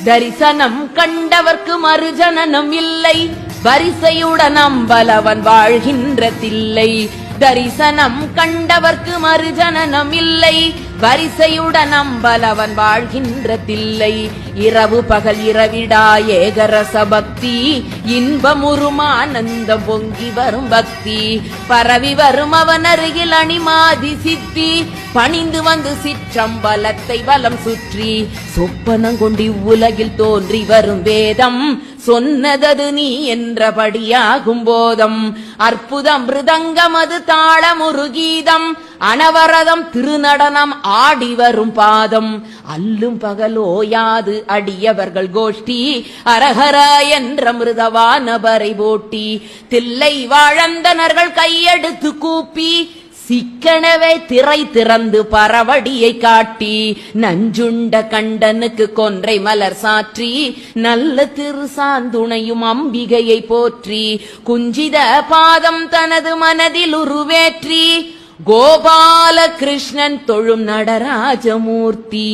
தரிசனம் கண்டவர்க்கு மறுஜனனம் இல்லை, வரிசையுடன் அம்பலவன் வாழ்கின்ற தில்லை. தரிசனம் கண்டவர்க்கு மறுஜனனம் இல்லை, வரிசையுடன் அம்பலவன் வாழ்கின்ற தில்லை. இரவு பகல் இரவிடா ஏகரச பக்தி, இன்பமுறுமானந்தம் பொங்கி வரும் பக்தி. பரவி வரும் அவன் அருகில் அணிமாதி சித்தி, பணிந்து வந்து சிற்றம்பலத்தை வலம் சுற்றி. சொப்பனங்கொண்டி உலகில் தோன்றி வரும் வேதம், சொன்னதது நீ என்றபடியாகும் போதம். அற்புதம் மிருதங்கம் அது தாளமுரு கீதம், அனவரதம் திருநடனம் ஆடி வரும் பாதம். அல்லும் பகலோயாது அடியவர்கள் கோஷ்டி, அரஹர என்ற மிருதவானபரை போட்டி. தில்லை வாழந்தனர்கள் கையெடுத்து கூப்பி, சிக்கனவே திரை திறந்து பரவடியை காட்டி. நஞ்சுண்ட கண்டனுக்கு கொன்றை மலர் சாற்றி, நல்ல திருசாந்துணையும் அம்பிகையை போற்றி. குஞ்சித பாதம் தனது மனதில் உருவேற்றி, கோபால கிருஷ்ணன் தொழும் நடராஜமூர்த்தி.